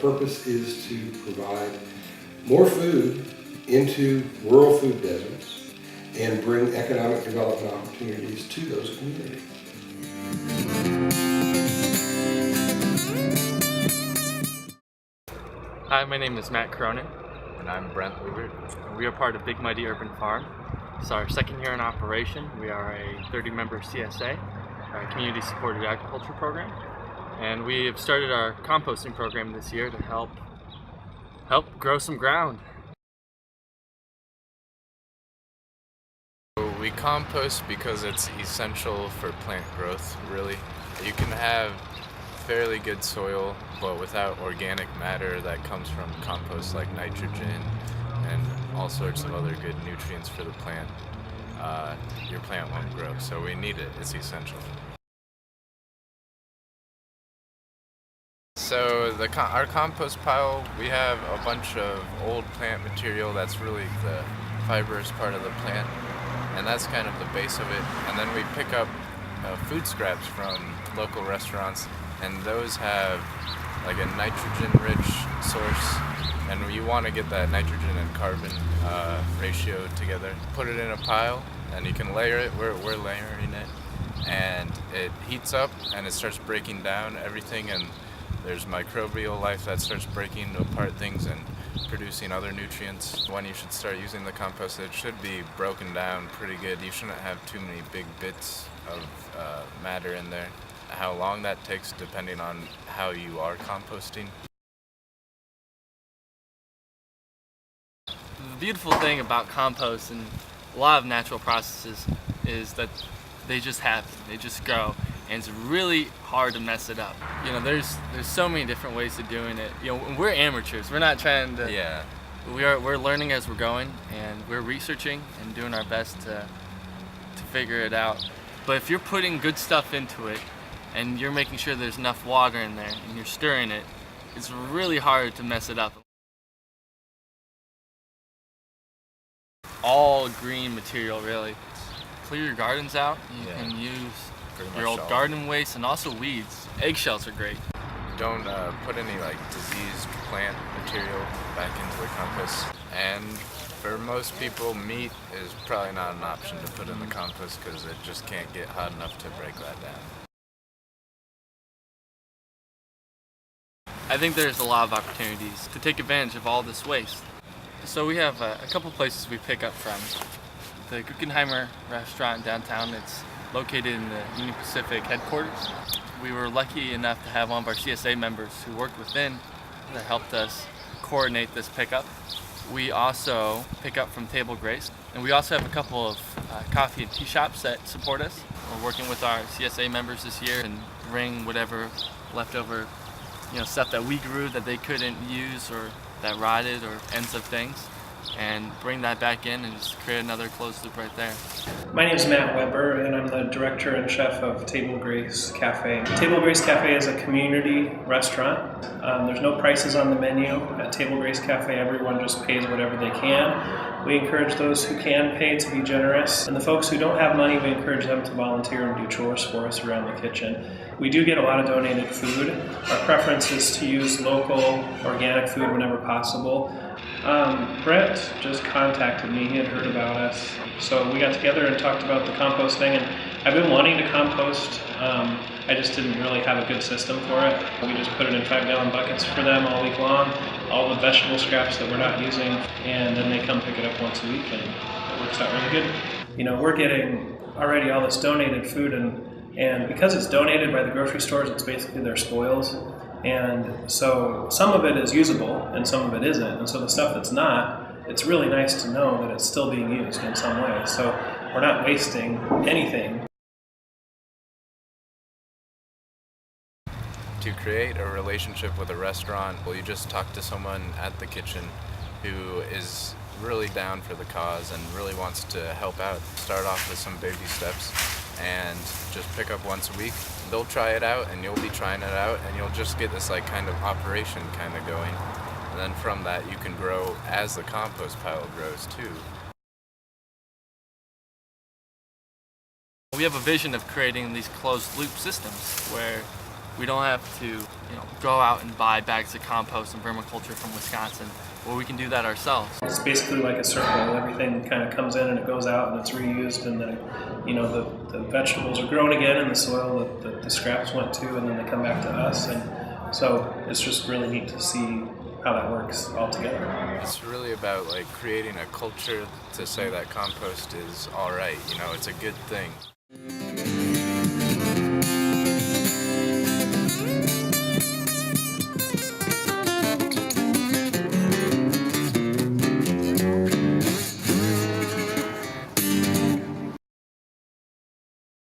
purpose is to provide more food into rural food deserts and bring economic development opportunities to those communities. Hi, my name is Matt Cronin. And I'm Brent Weaver. We are part of Big Mighty Urban Farm. It's our second year in operation. We are a 30-member CSA, our Community Supported Agriculture Program. And we have started our composting program this year to help grow some ground. We compost because it's essential for plant growth, really. You can have fairly good soil, but without organic matter that comes from compost like nitrogen and all sorts of other good nutrients for the plant, your plant won't grow. So we need it, it's essential. So our compost pile, we have a bunch of old plant material that's really the fibrous part of the plant, and that's kind of the base of it. And then we pick up food scraps from local restaurants, and those have like a nitrogen-rich source, and you want to get that nitrogen and carbon ratio together. Put it in a pile, and you can layer it. We're layering it, and it heats up, and it starts breaking down everything, and there's microbial life that starts breaking apart things and producing other nutrients. When you should start using the compost, it should be broken down pretty good. You shouldn't have too many big bits of matter in there. How long that takes depending on how you are composting. The beautiful thing about compost and a lot of natural processes is that they just happen, they just grow, and it's really hard to mess it up. You know, there's so many different ways of doing it. You know, we're amateurs. We're not trying to. Yeah. We're learning as we're going, and we're researching and doing our best to figure it out. But if you're putting good stuff into it, and you're making sure there's enough water in there, and you're stirring it, it's really hard to mess it up. All green material, really. Clear your gardens out. You can use your old garden waste and also weeds. Eggshells are great. Don't put any like diseased plant material back into the compost. And for most people, meat is probably not an option to put in the compost because it just can't get hot enough to break that down. I think there's a lot of opportunities to take advantage of all this waste. So we have a couple places we pick up from. The Guggenheimer restaurant downtown, it's located in the Union Pacific headquarters. We were lucky enough to have one of our CSA members who worked within that helped us coordinate this pickup. We also pick up from Table Grace, and we also have a couple of coffee and tea shops that support us. We're working with our CSA members this year and bring whatever leftover stuff that we grew that they couldn't use or that rotted or ends of things, and bring that back in and just create another closed loop right there. My name is Matt Weber, and I'm the director and chef of Table Grace Cafe. Table Grace Cafe is a community restaurant. There's no prices on the menu. At Table Grace Cafe, everyone just pays whatever they can. We encourage those who can pay to be generous, and the folks who don't have money, we encourage them to volunteer and do chores for us around the kitchen. We do get a lot of donated food. Our preference is to use local, organic food whenever possible. Brett just contacted me. He had heard about us. So we got together and talked about the composting, and I've been wanting to compost. I just didn't really have a good system for it. We just put it in 5-gallon buckets for them all week long, all the vegetable scraps that we're not using, and then they come pick it up once a week, and it works out really good. You know, we're getting already all this donated food, and because it's donated by the grocery stores, it's basically their spoils. And so some of it is usable and some of it isn't. And so the stuff that's not, it's really nice to know that it's still being used in some way. So we're not wasting anything. To create a relationship with a restaurant, well, you just talk to someone at the kitchen who is really down for the cause and really wants to help out. Start off with some baby steps and just pick up once a week. They'll try it out and you'll be trying it out, and you'll just get this like kind of operation kind of going. And then from that you can grow as the compost pile grows too. We have a vision of creating these closed loop systems where We don't have to go out and buy bags of compost and permaculture from Wisconsin, or we can do that ourselves. It's basically like a circle. Everything kind of comes in and it goes out and it's reused, and then the vegetables are grown again in the soil that the scraps went to, and then they come back to us. And so it's just really neat to see how that works all together. It's really about like creating a culture to say that compost is all right. It's a good thing.